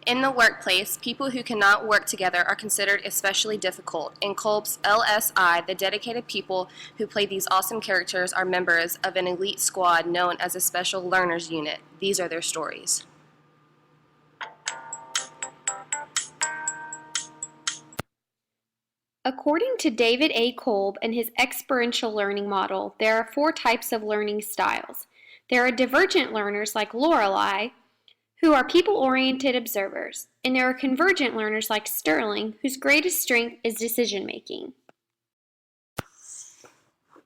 In the workplace, people who cannot work together are considered especially difficult. In Kolb's LSI, the dedicated people who play these awesome characters are members of an elite squad known as a Special Learners Unit. These are their stories. According to David A. Kolb and his experiential learning model, there are 4 types of learning styles. There are divergent learners like Lorelei, who are people-oriented observers, and there are convergent learners like Sterling, whose greatest strength is decision-making.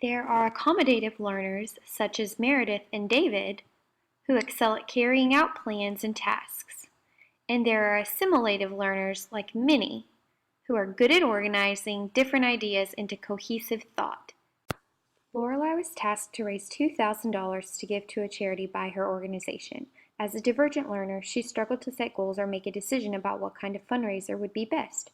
There are accommodative learners, such as Meredith and David, who excel at carrying out plans and tasks. And there are assimilative learners like Minnie, who are good at organizing different ideas into cohesive thought. Lorelei was tasked to raise $2,000 to give to a charity by her organization. As a divergent learner, she struggled to set goals or make a decision about what kind of fundraiser would be best.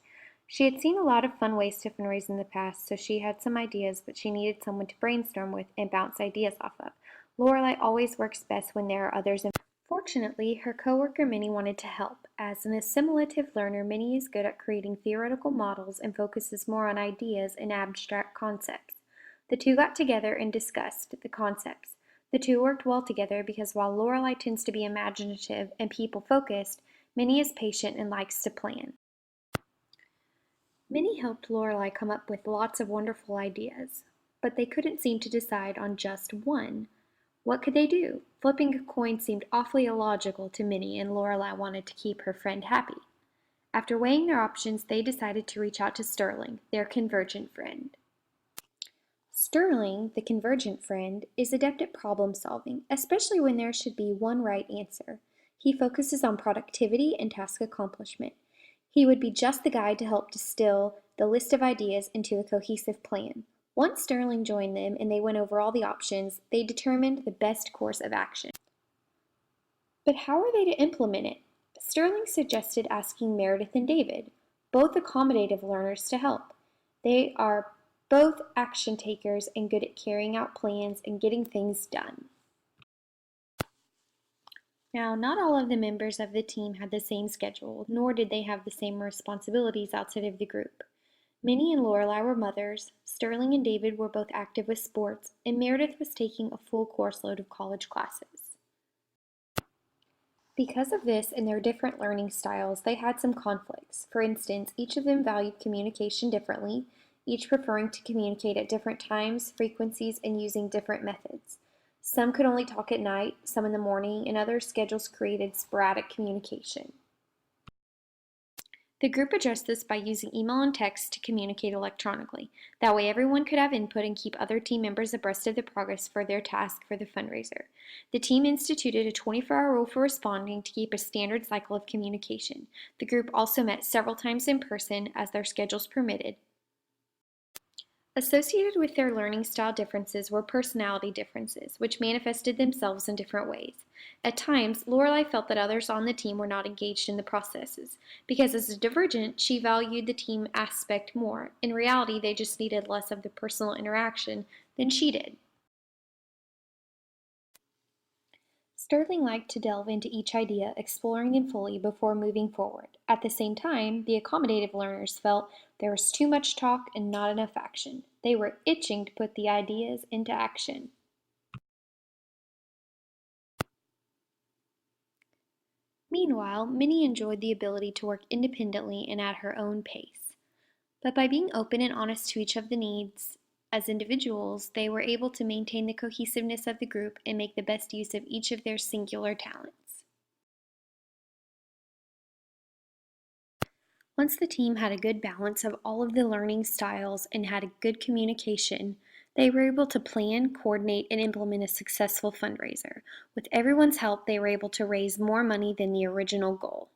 She had seen a lot of fun ways to fundraise in the past, so she had some ideas, but she needed someone to brainstorm with and bounce ideas off of. Lorelei always works best when there are others involved. Fortunately, her coworker Minnie wanted to help. As an assimilative learner, Minnie is good at creating theoretical models and focuses more on ideas and abstract concepts. The two got together and discussed the concepts. The two worked well together because while Lorelei tends to be imaginative and people-focused, Minnie is patient and likes to plan. Minnie helped Lorelei come up with lots of wonderful ideas, but they couldn't seem to decide on just one. What could they do? Flipping a coin seemed awfully illogical to Minnie, and Lorelei wanted to keep her friend happy. After weighing their options, they decided to reach out to Sterling, their convergent friend. Sterling, the convergent friend, is adept at problem solving, especially when there should be one right answer. He focuses on productivity and task accomplishment. He would be just the guy to help distill the list of ideas into a cohesive plan. Once Sterling joined them and they went over all the options, they determined the best course of action. But how are they to implement it? Sterling suggested asking Meredith and David, both accommodative learners, to help. They are both action takers and good at carrying out plans and getting things done. Now, not all of the members of the team had the same schedule, nor did they have the same responsibilities outside of the group. Minnie and Lorelei were mothers, Sterling and David were both active with sports, and Meredith was taking a full course load of college classes. Because of this and their different learning styles, they had some conflicts. For instance, each of them valued communication differently, each preferring to communicate at different times, frequencies, and using different methods. Some could only talk at night, some in the morning, and other schedules created sporadic communication. The group addressed this by using email and text to communicate electronically. That way everyone could have input and keep other team members abreast of the progress for their task for the fundraiser. The team instituted a 24-hour rule for responding to keep a standard cycle of communication. The group also met several times in person as their schedules permitted. Associated with their learning style differences were personality differences, which manifested themselves in different ways. At times, Lorelei felt that others on the team were not engaged in the processes, because as a divergent, she valued the team aspect more. In reality, they just needed less of the personal interaction than she did. Sterling liked to delve into each idea, exploring them fully before moving forward. At the same time, the accommodative learners felt there was too much talk and not enough action. They were itching to put the ideas into action. Meanwhile, Minnie enjoyed the ability to work independently and at her own pace. But by being open and honest to each of the needs as individuals, they were able to maintain the cohesiveness of the group and make the best use of each of their singular talents. Once the team had a good balance of all of the learning styles and had a good communication, they were able to plan, coordinate, and implement a successful fundraiser. With everyone's help, they were able to raise more money than the original goal.